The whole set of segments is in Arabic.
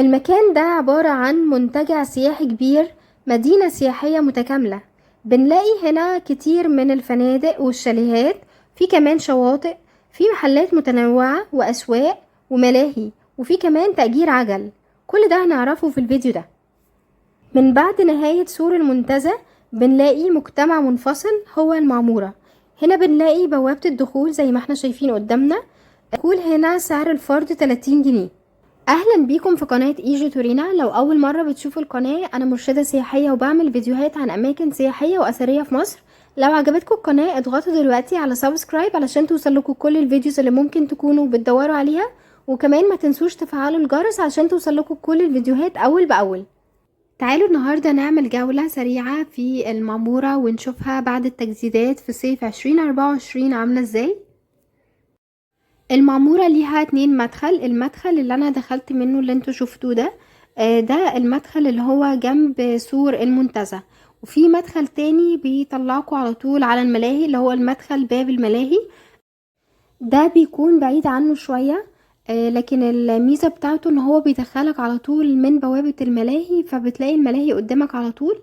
المكان ده عبارة عن منتجع سياحي كبير، مدينة سياحية متكاملة. بنلاقي هنا كتير من الفنادق والشاليهات، في كمان شواطئ، في محلات متنوعة وأسواق وملاهي، وفي كمان تأجير عجل. كل ده هنعرفه في الفيديو ده. من بعد نهاية سور المنتزه بنلاقي مجتمع منفصل هو المعمورة. هنا بنلاقي بوابة الدخول زي ما احنا شايفين قدامنا. الدخول هنا سعر الفرد 30 جنيه. اهلا بيكم في قناة ايجي تورينا. لو اول مرة بتشوفوا القناة، انا مرشدة سياحية وبعمل فيديوهات عن اماكن سياحية واثرية في مصر. لو عجبتكم القناة اضغطوا دلوقتي على سبسكرايب علشان توصلكوا كل الفيديوز اللي ممكن تكونوا بتدوروا عليها، وكمان ما تنسوش تفعلوا الجرس عشان توصلكوا كل الفيديوهات اول باول. تعالوا النهاردة نعمل جولة سريعة في المعمورة ونشوفها بعد التجديدات في صيف 2024 عاملة ازاي. المعمورة ليها 2 مدخل. المدخل اللي انا دخلت منه اللي انتوا شفتوه ده، ده المدخل اللي هو جنب سور المنتزه، وفي مدخل تاني بيطلعكوا على طول على الملاهي اللي هو المدخل باب الملاهي. ده بيكون بعيد عنه شوية، لكن الميزة بتاعته ان هو بيدخلك على طول من بوابة الملاهي، فبتلاقي الملاهي قدامك على طول.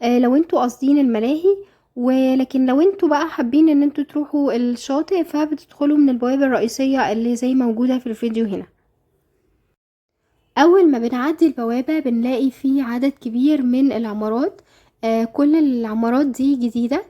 لو انتوا قاصدين الملاهي، ولكن لو انتوا بقى حابين ان انتوا تروحوا الشاطئ فبتدخلوا من البوابة الرئيسية اللي زي موجودة في الفيديو هنا. اول ما بنعدي البوابة بنلاقي فيه عدد كبير من العمارات. كل العمارات دي جديدة،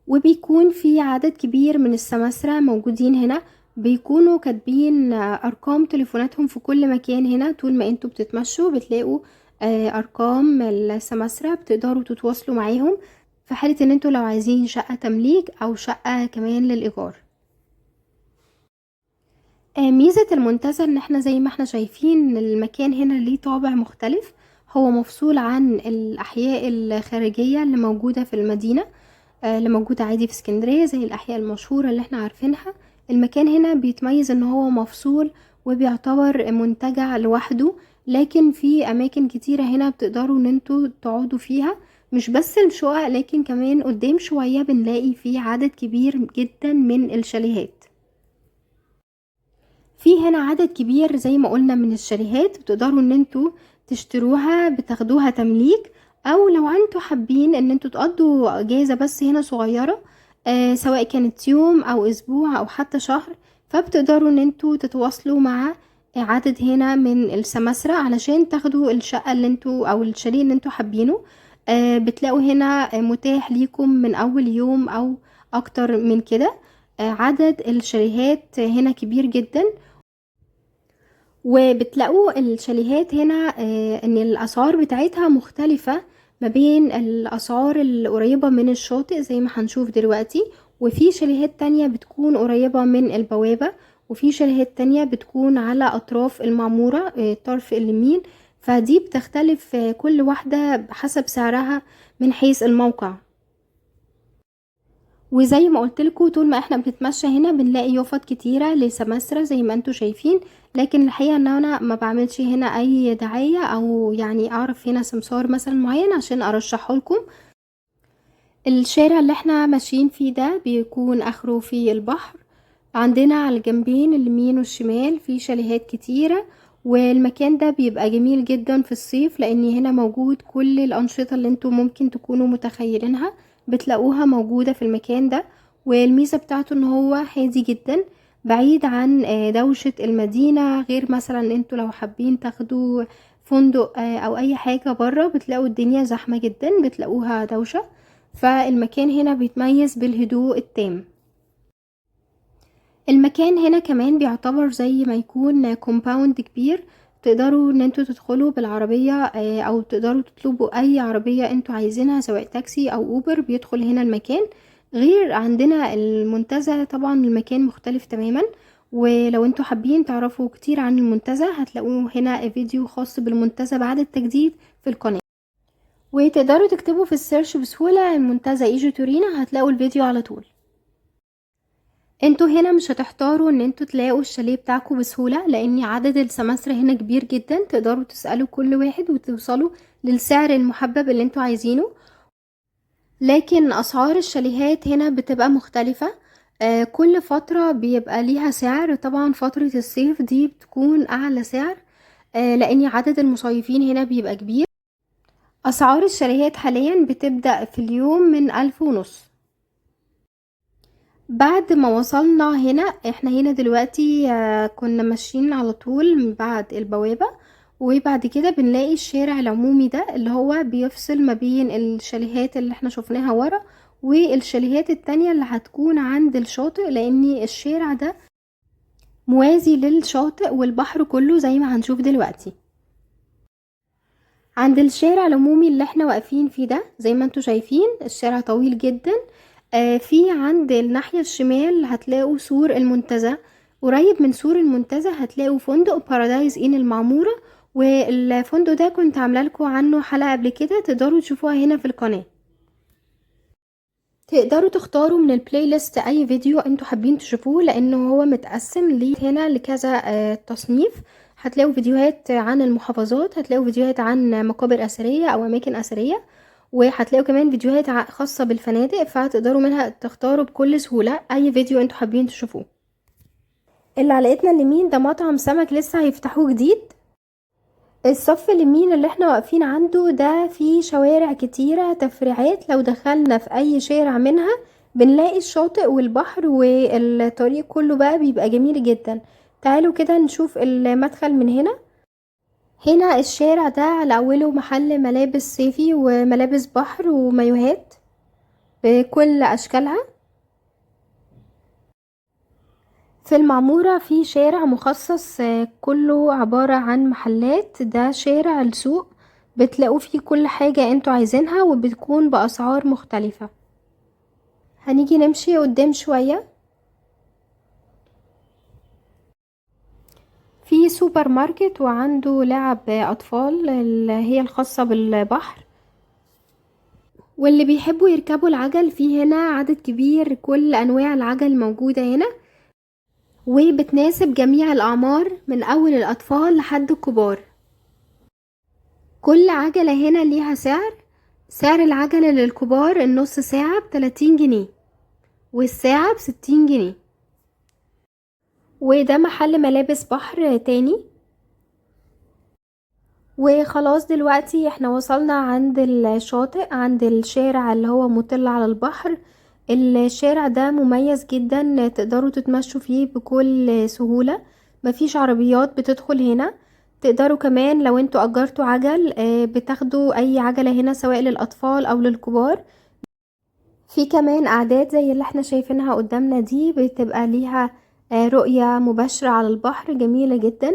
وبيكون في عدد كبير من السماسرة موجودين هنا. بيكونوا كاتبين ارقام تليفوناتهم في كل مكان. هنا طول ما انتوا بتتمشوا بتلاقوا ارقام السماسرة، بتقدروا تتواصلوا معاهم في حالة ان انتوا لو عايزين شقة تمليك او شقة كمان للإيجار. ميزة المنتزه ان احنا زي ما احنا شايفين المكان هنا ليه طابع مختلف. هو مفصول عن الأحياء الخارجية اللي موجودة في المدينة، اللي موجودة عادي في اسكندرية زي الأحياء المشهورة اللي احنا عارفينها. المكان هنا بيتميز ان هو مفصول وبيعتبر منتجع لوحده، لكن في أماكن كتيرة هنا بتقدروا ان انتوا تقعدوا فيها، مش بس الشقق لكن كمان قدام شوية بنلاقي فيه عدد كبير جدا من الشاليهات. في هنا عدد كبير زي ما قلنا من الشاليهات، بتقدروا ان انتوا تشتروها بتاخدوها تمليك، او لو انتوا حابين ان انتوا تقضوا اجازة بس هنا صغيرة، سواء كانت يوم او اسبوع او حتى شهر، فبتقدروا ان انتوا تتواصلوا مع عدد هنا من السماسرة علشان تاخدوا الشقة اللي انتوا او الشاليه اللي انتوا حابينه. بتلاقوا هنا متاح ليكم من اول يوم او اكتر من كده. عدد الشاليهات هنا كبير جدا، وبتلاقوا الشاليهات هنا ان الاسعار بتاعتها مختلفة ما بين الاسعار القريبة من الشاطئ زي ما هنشوف دلوقتي، وفي شاليهات تانية بتكون قريبة من البوابة، وفي شاليهات تانية بتكون على اطراف المعمورة الطرف اليمين. فدي بتختلف كل واحدة حسب سعرها من حيث الموقع. وزي ما قلتلكوا طول ما احنا بنتمشى هنا بنلاقي يافط كتيرة للسماسرة زي ما انتوا شايفين، لكن الحقيقة ان انا ما بعملش هنا اي دعاية او يعني اعرف هنا سمسار مثلا معين عشان ارشحه لكم. الشارع اللي احنا ماشيين فيه ده بيكون اخره في البحر. عندنا على الجنبين اليمين والشمال في شاليهات كتيرة، والمكان ده بيبقى جميل جدا في الصيف لان هنا موجود كل الانشطة اللي انتوا ممكن تكونوا متخيلينها بتلاقوها موجودة في المكان ده. والميزة بتاعته ان هو هادي جدا بعيد عن دوشة المدينة، غير مثلا انتوا لو حابين تاخدوا فندق او اي حاجة برا بتلاقوا الدنيا زحمة جدا، بتلاقوها دوشة. فالمكان هنا بيتميز بالهدوء التام. المكان هنا كمان بيعتبر زي ما يكون كومباوند كبير، تقدروا ان انتوا تدخلوا بالعربية او تقدروا تطلبوا اي عربية انتوا عايزينها سواء تاكسي او اوبر بيدخل هنا المكان. غير عندنا المنتزه طبعا المكان مختلف تماما، ولو انتوا حابين تعرفوا كتير عن المنتزه هتلاقوه هنا فيديو خاص بالمنتزه بعد التجديد في القناة، وتقدروا تكتبوا في السيرش بسهولة المنتزه ايجي تورينا هتلاقوا الفيديو على طول. انتوا هنا مش هتحتاروا ان انتوا تلاقوا الشاليه بتاعكم بسهولة، لان عدد السماسرة هنا كبير جدا، تقدروا تسألوا كل واحد وتوصلوا للسعر المحبب اللي انتوا عايزينه. لكن اسعار الشاليهات هنا بتبقى مختلفة، كل فترة بيبقى ليها سعر. طبعا فترة الصيف دي بتكون اعلى سعر، لان عدد المصيفين هنا بيبقى كبير. اسعار الشاليهات حاليا بتبدأ في اليوم من 1500. بعد ما وصلنا هنا، احنا هنا دلوقتي كنا ماشيين على طول من بعد البوابة، وبعد كده بنلاقي الشارع العمومي ده اللي هو بيفصل ما بين الشاليهات اللي احنا شفناها ورا والشاليهات التانية اللي هتكون عند الشاطئ، لان الشارع ده موازي للشاطئ والبحر كله زي ما هنشوف دلوقتي. عند الشارع العمومي اللي احنا واقفين فيه ده، زي ما انتوا شايفين الشارع طويل جدا. في عند الناحية الشمال هتلاقوا سور المنتزه، قريب من سور المنتزه هتلاقوا فندق بارادايز ان المعمورة، والفندق ده كنت عامله لكم عنه حلقة قبل كده، تقدروا تشوفوها هنا في القناة. تقدروا تختاروا من البلاي ليست اي فيديو انتوا حابين تشوفوه، لانه هو متقسم ليه هنا لكذا تصنيف. هتلاقوا فيديوهات عن المحافظات، هتلاقوا فيديوهات عن مقابر اثريه او اماكن اثريه، وهتلاقوا كمان فيديوهات خاصه بالفنادق، فهتقدروا منها تختاروا بكل سهوله اي فيديو انتوا حابين تشوفوه. اللي على ايدنا اليمين ده مطعم سمك لسه هيفتحوه جديد. الصف اليمين اللي احنا واقفين عنده ده فيه شوارع كتيرة تفريعات، لو دخلنا في اي شارع منها بنلاقي الشاطئ والبحر، والطريق كله بقى بيبقى جميل جدا. تعالوا كده نشوف المدخل من هنا. هنا الشارع ده على اوله محل ملابس صيفي وملابس بحر ومايوهات بكل اشكالها. في المعمورة في شارع مخصص كله عبارة عن محلات، ده شارع السوق، بتلاقوا فيه كل حاجة انتوا عايزينها وبتكون بأسعار مختلفة. هنيجي نمشي قدام شوية، في سوبر ماركت وعنده لعب أطفال اللي هي الخاصة بالبحر، واللي بيحبوا يركبوا العجل في هنا عدد كبير، كل أنواع العجل موجودة هنا، وبتناسب جميع الأعمار من أول الأطفال لحد الكبار. كل عجلة هنا ليها سعر العجلة للكبار النص ساعة ب30 جنيه، والساعة ب60 جنيه. وده محل ملابس بحر تاني. وخلاص دلوقتي احنا وصلنا عند الشاطئ، عند الشارع اللي هو مطل على البحر. الشارع ده مميز جدا، تقدروا تتمشوا فيه بكل سهولة، مفيش عربيات بتدخل هنا. تقدروا كمان لو انتوا اجرتوا عجل بتاخدوا اي عجلة هنا سواء للاطفال او للكبار. في كمان اعداد زي اللي احنا شايفينها قدامنا دي، بتبقى ليها رؤية مباشرة على البحر، جميلة جدا.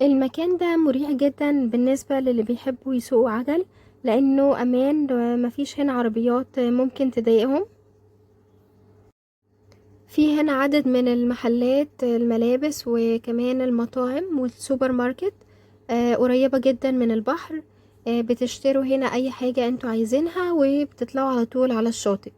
المكان ده مريح جدا بالنسبة للي بيحبوا يسوقوا عجل، لانه امان، مفيش هنا عربيات ممكن تضايقهم. في هنا عدد من المحلات الملابس وكمان المطاعم والسوبر ماركت قريبة جدا من البحر. بتشتروا هنا اي حاجة انتوا عايزينها وبتطلعوا على طول على الشاطئ.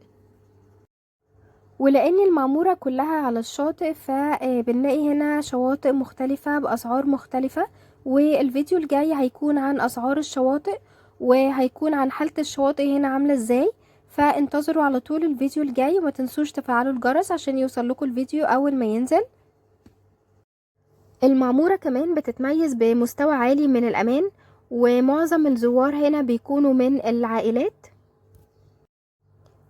ولان المعمورة كلها على الشاطئ، فبنلاقي هنا شواطئ مختلفة بأسعار مختلفة، والفيديو الجاي هيكون عن أسعار الشواطئ، وهيكون عن حالة الشواطئ هنا عاملة ازاي. فانتظروا على طول الفيديو الجاي، وما تنسوش تفعلوا الجرس عشان يوصل لكم الفيديو أول ما ينزل. المعمورة كمان بتتميز بمستوى عالي من الأمان، ومعظم الزوار هنا بيكونوا من العائلات،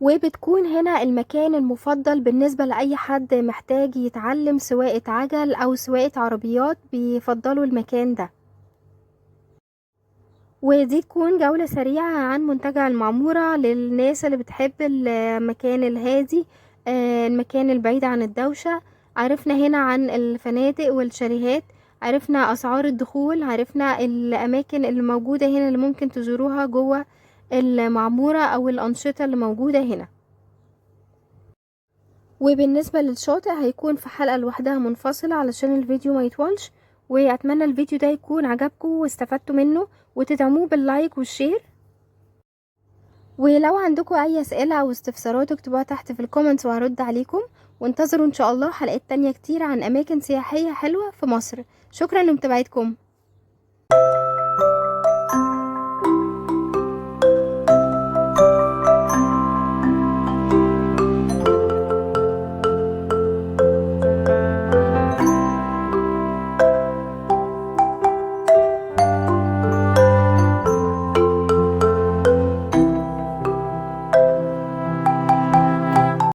وبتكون هنا المكان المفضل بالنسبة لأي حد محتاج يتعلم سواقة عجل أو سواقة عربيات، بيفضلوا المكان ده. ودي تكون جولة سريعة عن منتجع المعمورة للناس اللي بتحب المكان الهادي، المكان البعيد عن الدوشة. عرفنا هنا عن الفنادق والشاليهات، عرفنا أسعار الدخول، عرفنا الأماكن اللي موجودة هنا اللي ممكن تزوروها جوه المعمورة أو الأنشطة اللي موجودة هنا. وبالنسبة للشاطئ هيكون في حلقة لوحدها منفصلة علشان الفيديو ما يطولش. واتمنى الفيديو ده يكون عجبكم واستفدتوا منه، وتدعموه باللايك والشير. ولو عندكم اي اسئلة او استفسارات اكتبوها تحت في الكومنتس وهرد عليكم. وانتظروا ان شاء الله حلقات تانية كتير عن اماكن سياحية حلوة في مصر. شكرا لمتابعتكم.